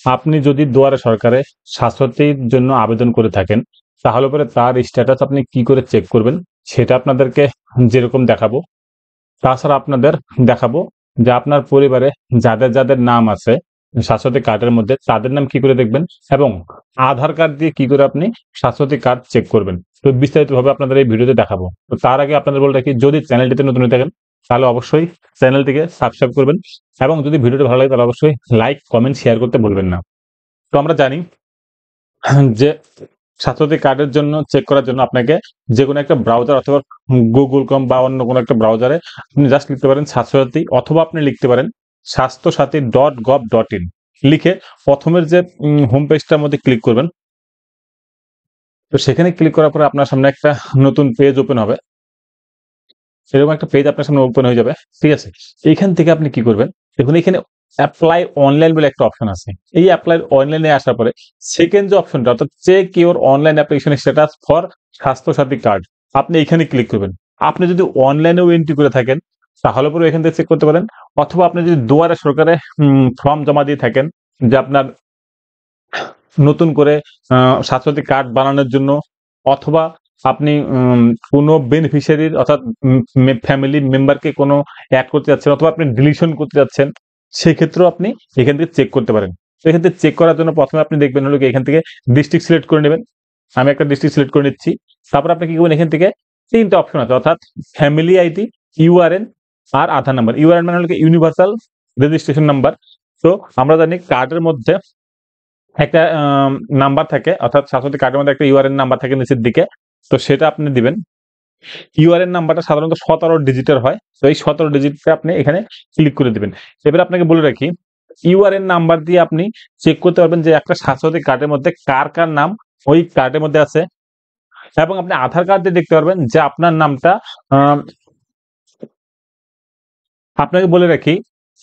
আপনি যদি দুয়ারে সরকারে স্বাস্থ্যসাথীর জন্য আবেদন করে থাকেন, তাহলে পরে তার স্ট্যাটাস আপনি কি করে চেক করবেন সেটা আপনাদেরকে যেরকম দেখাবো। তাছাড়া আপনাদের দেখাবো যে আপনার পরিবারে যাদের নাম আছে স্বাস্থ্যসাথী কার্ডের মধ্যে তাদের নাম কি করে দেখবেন, এবং আধার কার্ড দিয়ে কি করে আপনি স্বাস্থ্যসাথী কার্ড চেক করবেন। তো বিস্তারিতভাবে আপনাদের এই ভিডিওতে দেখাবো। তো তার আগে আপনাদের বলে রাখি, যদি চ্যানেলটিতে নতুন হয়ে থাকেন তাহলে অবশ্যই চ্যানেলটিকে সাবস্ক্রাইব করবেন, এবং যদি ভিডিওটি ভালো লাগে তাহলে অবশ্যই লাইক, কমেন্ট, শেয়ার করতে ভুলবেন না। তো আমরা জানি যে স্বাস্থ্যসাথী কার্ডের জন্য চেক করার জন্য আপনাকে যে কোনো একটা ব্রাউজার অথবা গুগল ক্রোম বা অন্য কোনো একটা ব্রাউজারে আপনি জাস্ট লিখতে পারেন স্বাস্থ্যসাথী, অথবা আপনি লিখতে পারেন স্বাস্থ্যসাথী.gov.in লিখে প্রথমের যে হোম পেজটার মধ্যে ক্লিক করবেন। তো সেখানে ক্লিক করার পরে আপনার সামনে একটা নতুন পেজ ওপেন হবে। এরকম একটা পেজ আপনার সামনে ওপেন হয়ে যাবে, ঠিক আছে? এইখান থেকে আপনি কি করবেন, দেখুন এখানে অ্যাপ্লাই অনলাইন বলে একটা অপশন আছে। এই অ্যাপ্লাই অনলাইনে আসার পরে সেকেন্ড যে অপশনটা, অর্থাৎ check your online application status for Swasthya Sathi card, আপনি এখানে ক্লিক করবেন। আপনি যদি অনলাইনেও এন্ট্রি করে থাকেন তাহলে পরে এখান থেকে চেক করতে পারেন, অথবা আপনি যদি দুয়ারে সরকারে ফর্ম জমা দিয়ে থাকেন যে আপনার নতুন করে স্বাস্থ্যসাথী কার্ড বানানোর জন্য, অথবা আপনি কোনো বেনিফিশিয়ারির অর্থাৎ ফ্যামিলি মেম্বারকে কোনো অ্যাড করতে যাচ্ছেন, অথবা আপনি ডিলিশন করতে যাচ্ছেন, সেক্ষেত্রেও আপনি এখান থেকে চেক করতে পারেন। তো এখান থেকে চেক করার জন্য প্রথমে আপনি দেখবেন হলো এখান থেকে ডিস্ট্রিক্ট সিলেক্ট করে নেবেন। আমি একটা ডিস্ট্রিক্ট সিলেক্ট করে নিচ্ছি। তারপর আপনি কি করবেন, এখান থেকে তিনটা অপশন আছে, অর্থাৎ ফ্যামিলি আইডি, ইউআরএন আর আধার নাম্বার। ইউআরএন মানে হলো ইউনিভার্সাল রেজিস্ট্রেশন নাম্বার। তো আমরা জানি কার্ডের মধ্যে একটা নাম্বার থাকে, অর্থাৎ স্বাস্থ্যসাথী কার্ডের মধ্যে একটা ইউআরএন নাম্বার থাকে নিচের দিকে। তো সেটা আপনি দিবেন। ইউআরএন নাম্বারটা সাধারণত 17 ডিজিটের হয়। তো এই 17 ডিজিটটা আপনি এখানে ক্লিক করে দিবেন। এবার আপনাকে বলে রাখি, ইউআরএন নাম্বার দিয়ে আপনি চেক করতে পারবেন যে একটা স্বাস্থ্যসাথী কার্ডের মধ্যে কার নাম ওই কার্ডের মধ্যে আছে, এবং আপনি আধার কার্ড দিয়ে দেখতে পারবেন যে আপনার নামটা আপনাকে বলে রাখি,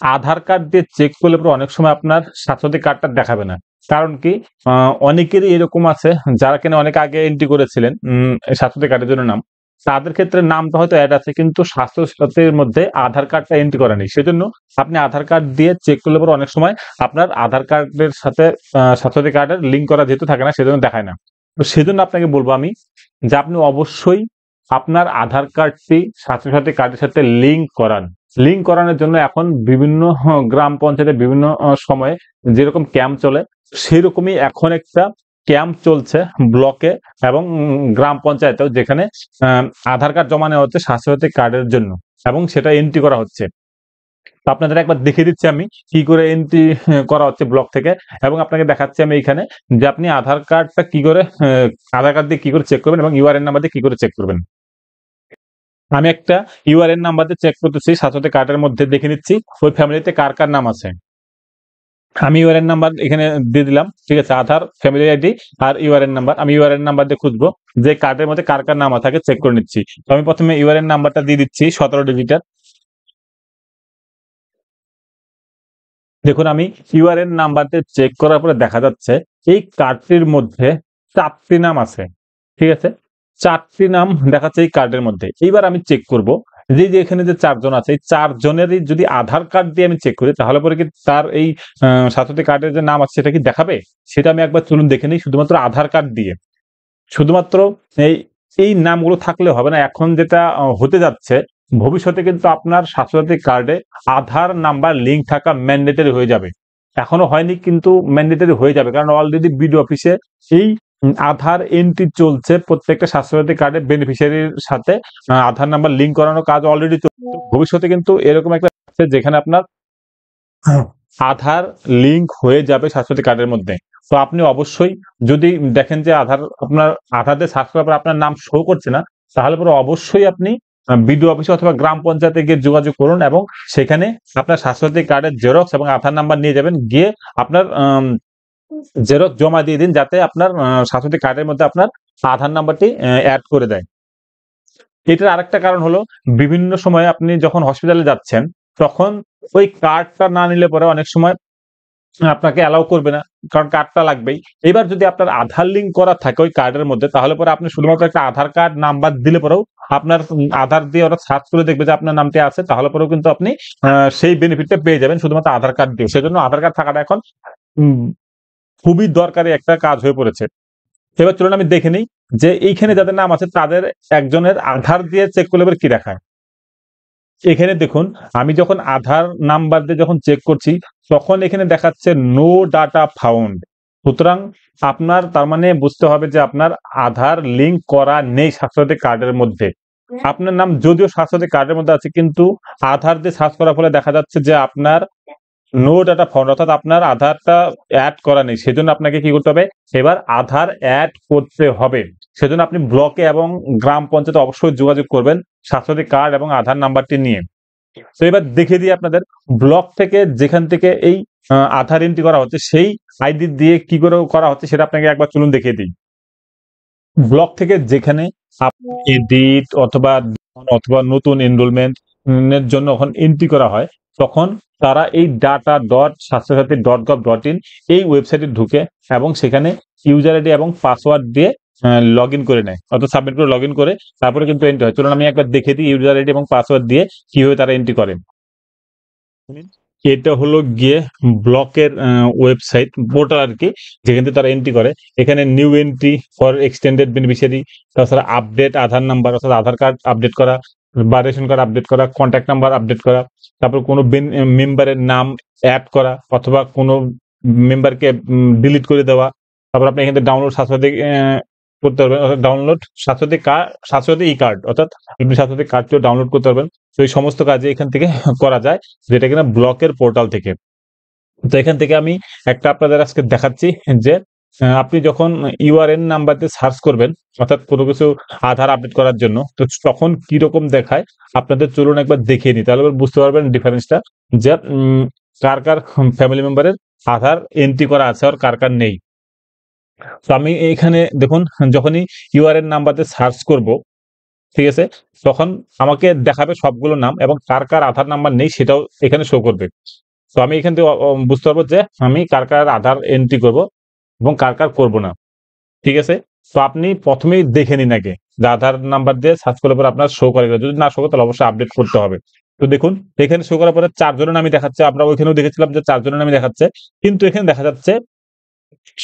আধার কার্ড দিয়ে চেক করলে পরে অনেক সময় আপনার স্বাস্থ্যসাথী কার্ডটা দেখাবে না। কারণ কি, অনেকেরই এরকম আছে যারা কিনা অনেক আগে এন্ট্রি করেছিলেন স্বাস্থ্যসাথী কার্ডের জন্য নাম, তাদের ক্ষেত্রে নামটা হয়তো অ্যাড আছে কিন্তু স্বাস্থ্যসাথীর মধ্যে আধার কার্ডটা এন্ট্রি করা নেই। সেজন্য আপনি আধার কার্ড দিয়ে চেক করলে পরে অনেক সময় আপনার আধার কার্ডের সাথে স্বাস্থ্যসাথী কার্ডের লিঙ্ক করা যেহেতু থাকে না, সেজন্য দেখায় না। তো সেজন্য আপনাকে বলবো আমি যে আপনি অবশ্যই আপনার আধার কার্ডটি স্বাস্থ্যসাথী কার্ডের সাথে লিঙ্ক করান। লিঙ্ক করানোর জন্য এখন বিভিন্ন গ্রাম পঞ্চায়েতে বিভিন্ন সময়ে যেরকম ক্যাম্প চলে, সেরকমই এখন একটা ক্যাম্প চলছে ব্লকে এবং গ্রাম পঞ্চায়েতেও, যেখানে আধার কার্ড জমা নেওয়া হচ্ছে স্বাস্থ্যসাথী কার্ডের জন্য, এবং সেটা এন্ট্রি করা হচ্ছে। তো আপনাদের একবার দেখিয়ে দিচ্ছি আমি কি করে এন্ট্রি করা হচ্ছে ব্লক থেকে, এবং আপনাকে দেখাচ্ছি আমি এখানে যে আপনি আধার কার্ডটা কি করে আধার কার্ড দিয়ে কি করে চেক করবেন এবং ইউআরএন নাম্বার দিয়ে কি করে চেক করবেন। আমি একটা ইউআরএন নাম্বার দিয়ে চেক করতেছি স্বাস্থ্যসাথী কার্ডের মধ্যে, দেখে নিচ্ছি ওই ফ্যামিলিতে কার নাম আছে। আমি ইউআরএন নাম্বার এখানে দিয়ে দিলাম, ঠিক আছে? আধার, ফ্যামিলি আইডি আর ইউআরএন নাম্বার। আমি ইউআরএন নাম্বার দিয়ে খুঁজবো যে কার্ডের মধ্যে কার নাম থাকে, চেক করে নিচ্ছি। তো আমি প্রথমে ইউআরএন নাম্বারটা দিয়ে দিচ্ছি 17 ডিজিটের। দেখুন আমি ইউআরএন নাম্বার দিয়ে চেক করার পরে দেখা যাচ্ছে এই কার্ডটির মধ্যে 4টি নাম আছে, ঠিক আছে? 4টি নাম দেখাচ্ছে এই কার্ডের মধ্যে। এইবার আমি চেক করব যে এখানে যে 4 জন আছে, এই 4 জনেরই যদি আধার কার্ড দিয়ে আমি চেক করি তাহলে পরে কি তার এই স্বাস্থ্যসাথী কার্ডের যে নাম আছে সেটা কি দেখাবে? সেটা আমি একবার চলুন দেখে নিই শুধুমাত্র আধার কার্ড দিয়ে। শুধুমাত্র এই এই নামগুলো থাকলে হবে না। এখন যেটা হতে যাচ্ছে, ভবিষ্যতে কিন্তু আপনার স্বাস্থ্যসাথী কার্ডে আধার নাম্বার লিঙ্ক থাকা ম্যান্ডেটরি হয়ে যাবে। এখনো হয়নি কিন্তু ম্যান্ডেটরি হয়ে যাবে, কারণ অলরেডি বিডিও অফিসে এই আধার এন্ট্রি চলছে। প্রত্যেকটা স্বাস্থ্যসাথী কার্ডের বেনিফিশিয়ারির সাথে আধার নাম্বার লিঙ্ক করানোর কাজ অলরেডি চলছে। ভবিষ্যতে কিন্তু এরকম একটা আছে যেখানে আপনার আধার লিঙ্ক হয়ে যাবে স্বাস্থ্যসাথী কার্ডের মধ্যে। তো আপনি অবশ্যই যদি দেখেন যে আপনার আধার দিয়ে সার্চ করার পর আপনার নাম শো করছে না, তাহলে পরে অবশ্যই আপনি বিডিও অফিসে অথবা গ্রাম পঞ্চায়েতে গিয়ে যোগাযোগ করুন, এবং সেখানে আপনার স্বাস্থ্যসাথী কার্ডের জেরক্স এবং আধার নাম্বার নিয়ে যাবেন। গিয়ে আপনার জেরক্স জমা দিয়ে দিন, যাতে আপনার স্বাস্থ্যসাথী কার্ডের মধ্যে আপনার আধার নাম্বারটি অ্যাড করে দেয়। এটার আরেকটা কারণ হলো, বিভিন্ন সময়ে আপনি যখন হসপিটালে যাচ্ছেন তখন ওই কার্ডটা না নিলে পরে অনেক সময় আপনাকে অ্যালাউ করবে না, কারণ কার্ডটা লাগবেই। এবার যদি আপনার আধার লিঙ্ক করা থাকে ওই কার্ডের মধ্যে, তাহলে পরে আপনি শুধুমাত্র একটা আধার কার্ড নাম্বার দিলে পরেও আপনার আধার দিয়ে ওরা সার্চ করে দেখবে যে আপনার নামটি আছে, তাহলে পরেও কিন্তু আপনি সেই বেনিফিটটা পেয়ে যাবেন শুধুমাত্র আধার কার্ড দিয়ে। সেজন্য আধার কার্ড থাকাটা এখন খুবই দরকারি একটা কাজ হয়ে পড়েছে। এবার চলুন আমি দেখে নিই যে এইখানে যাদের নাম আছে তাদের একজনের আধার দিয়ে চেক করলে এবার কি দেখায়। এখানে দেখুন আমি যখন আধার নাম্বার দিয়ে যখন চেক করছি তখন এখানে দেখাচ্ছে নো ডাটা ফাউন্ড। সুতরাং আপনার তার মানে বুঝতে হবে যে আপনার আধার লিঙ্ক করা নেই স্বাস্থ্যসাথী কার্ডের মধ্যে। আপনার নাম যদিও স্বাস্থ্যসাথী কার্ডের মধ্যে আছে কিন্তু আধার দিয়ে সার্চ করার ফলে দেখা যাচ্ছে যে আপনার নো ডাটা ফাউন্ড, অর্থাৎ আপনার আধারটা অ্যাড করা নেই। সেজন্য আপনাকে কি করতে হবে, এবার আধার অ্যাড করতে হবে। সেজন্য আপনি ব্লকে এবং গ্রাম পঞ্চায়েতে অবশ্যই যোগাযোগ করবেন স্বাস্থ্যসাথী কার্ড এবং আধার নাম্বারটি নিয়ে। তো এবার দেখে দিই আপনাদের ব্লক থেকে যেখান থেকে এই আধার এন্ট্রি করা হচ্ছে সেই আইডি দিয়ে কি করে করা হচ্ছে সেটা আপনাকে একবার চলুন দেখিয়ে দিই। ব্লক থেকে যেখানে এডিট অথবা অথবা নতুন এনরোলমেন্ট এর জন্য যখন এন্ট্রি করা হয় তখন তারা এই data.স্বাস্থ্যসাথী.gov.in এই ওয়েবসাইটে ঢুকে এবং সেখানে ইউজার আইডি এবং পাসওয়ার্ড দিয়ে লগ ইন করে নেয়, অর্থাৎ সাবমিট করে লগ ইন করে তারপরে কিন্তু এন্ট্রি হয়। চলুন আমি একবার দেখে দিই ইউজার আইডি এবং পাসওয়ার্ড দিয়ে কিভাবে তারা এন্ট্রি করে। এটা হলো গিয়ে ব্লকের ওয়েবসাইট পোর্টাল আর কি, যেখান থেকে তারা এন্ট্রি করে। এখানে new entry for extended beneficiary, তাছাড়া আপডেট আধার নাম্বার অর্থাৎ আধার কার্ড আপডেট করা বা রেশন কার্ড আপডেট করা, কন্ট্যাক্ট নাম্বার আপডেট করা, তারপর কোনো মেম্বারের নাম অ্যাড করা অথবা কোনো মেম্বারকে ডিলিট করে দেওয়া। তারপর আপনি এখান থেকে ডাউনলোড স্বাস্থ্যসাথী করতে পারবেন, অর্থাৎ ডাউনলোড স্বাস্থ্যসাথী কার্ড, স্বাস্থ্যসাথী ই কার্ড, অর্থাৎ আপনি স্বাস্থ্যসাথী কার্ডটিও ডাউনলোড করতে পারবেন। তো এই সমস্ত কাজে এখান থেকে করা যায়, যেটা কিনা ব্লকের পোর্টাল থেকে। তো এখান থেকে আমি একটা আপনাদের আজকে দেখাচ্ছি যে আপনি যখন ইউআরএন নাম্বার দিয়ে সার্চ করবেন অর্থাৎ কোনো কিছু আধার আপডেট করার জন্য, তো তখন কি রকম দেখায় আপনাদের চলুন একবার দেখিয়ে নিই, তাহলে বুঝতে পারবেন ডিফারেন্সটা যে কার কার ফ্যামিলি মেম্বারের আধার এন্ট্রি করা আছে আর কার কার নেই। তো আমি এখানে দেখুন যখনই ইউআরএন নাম্বার দিয়ে সার্চ করব, ঠিক আছে, তখন আমাকে দেখাবে সবগুলো নাম এবং কার কার আধার নাম্বার নেই সেটাও এখানে শো করবে। তো আমি এখান থেকে বুঝতে পারবো যে আমি কার কার আধার এন্ট্রি করব এবং কার কার করব না। ঠিক আছে, তো আপনি প্রথমেই দেখে নিন আগে যে আধার নাম্বার দিয়ে সার্চ করলে পরে আপনার শো করে, যদি না শো করে তাহলে অবশ্যই আপডেট করতে হবে। তো দেখুন এখানে শো করার পরে 4 জনের নামই দেখাচ্ছে, আমরা ওইখানেও দেখেছিলাম যে 4 জনের নামই দেখাচ্ছে, কিন্তু এখানে দেখা যাচ্ছে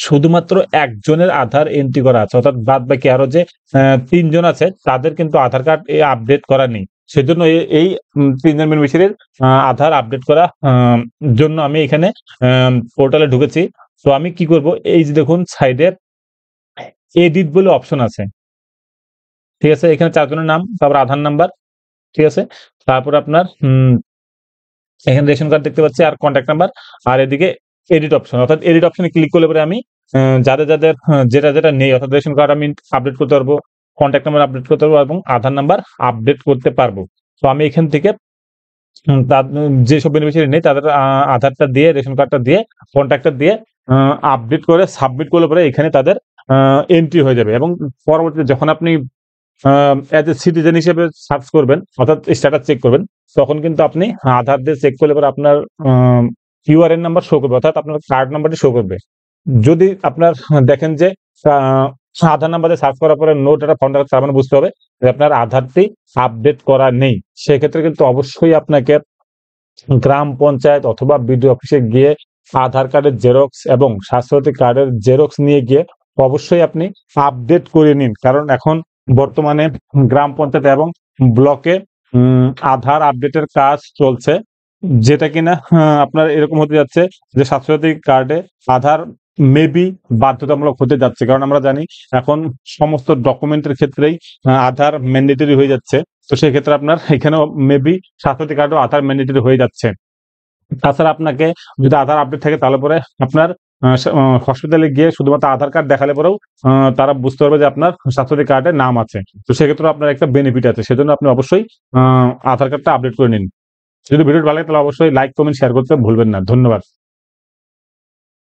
শুধুমাত্র একজনের আধার এন্ট্রি করা আছে, অর্থাৎ বাদ বাকি আরো যে 3 জন আছে তাদের কিন্তু আধার কার্ড আপডেট করা নেই। সেজন্য এই 3 জন বেনিফিশিয়ারির আধার আপডেট করা জন্য আমি এখানে পোর্টালে ঢুকেছি। তো আমি কি করব, এই যে দেখুন সাইডে এডিট বলে অপশন আছে, ঠিক আছে, এখানে 4 জনের নাম, তারপর আধার নাম্বার, ঠিক আছে, তারপর আপনার এখানে রেশন কার্ড দেখতে পাচ্ছি আর কন্ট্যাক্ট নাম্বার, আর এদিকে এডিট অপশন, অর্থাৎ এডিট অপশনে ক্লিক করলে পরে আমি যাদের যাদের যেটা যেটা নেই, অর্থাৎ রেশন কার্ড আমি আপডেট করতে পারবো, কন্ট্যাক্ট নাম্বার আপডেট করতে পারবো এবং আধার নাম্বার আপডেট করতে পারবো। তো আমি এখান থেকে যেসব বেনিফিশিয়ারি নেই তাদের আধারটা দিয়ে, রেশন কার্ডটা দিয়ে, কন্ট্যাক্টটা দিয়ে আপডেট করে সাবমিট করলে পরে এখানে তাদের এন্ট্রি হয়ে যাবে এবং পরবর্তীতে যখন আপনি অ্যাজ এ সিটিজেন হিসেবে সার্চ করবেন অর্থাৎ স্ট্যাটাস চেক করবেন, তখন কিন্তু আপনি আধার দিয়ে চেক করলে পরে আপনার ইউআরএন নাম্বার শো করবে, অর্থাৎ আপনার কার্ড নাম্বারটি শো করবে। যদি আপনার দেখেন যে আধার নাম্বার দিয়ে সার্চ করার পরে নো ডাটা ফাউন্ড, তার মানে বুঝতে হবে যে আপনার আধারটি আপডেট করা নেই। সেক্ষেত্রে কিন্তু অবশ্যই আপনাকে গ্রাম পঞ্চায়েত অথবা বিডিও অফিসে গিয়ে আধার কার্ডের জেরক্স এবং স্বাস্থ্যসাথী কার্ডের জেরক্স নিয়ে গিয়ে অবশ্যই আপনি আপডেট করে নিন, কারণ এখন বর্তমানে গ্রাম পঞ্চায়েত এবং ব্লকে আধার আপডেটের কাজ চলছে, যেটা কিনা আপনার এরকম হতে যাচ্ছে যে স্বাস্থ্যসাথী কার্ডে আধার মেবি বাধ্যতামূলক হতে যাচ্ছে, কারণ আমরা জানি এখন সমস্ত ডকুমেন্টের ক্ষেত্রেই আধার ম্যান্ডেটরি হয়ে যাচ্ছে। তো সেক্ষেত্রে আপনার এখানেও মেবি স্বাস্থ্যসাথী কার্ডও আধার ম্যান্ডেটরি হয়ে যাচ্ছে। তাছাড়া আপনাকে যদি আধার আপডেট থাকে তাহলে পরে আপনার হসপিটালে গিয়ে শুধুমাত্র আধার কার্ড দেখালে পরেও তারা বুঝতে পারবে যে আপনার স্বাস্থ্যসাথী কার্ডে নাম আছে। তো সেক্ষেত্রে আপনার একটা বেনিফিট আছে, সেজন্য আপনি অবশ্যই আধার কার্ডটা আপডেট করে নিন। যদি ভিডিওটি ভালো লাগে তাহলে অবশ্যই লাইক, কমেন্ট, শেয়ার করতে ভুলবেন না। ধন্যবাদ।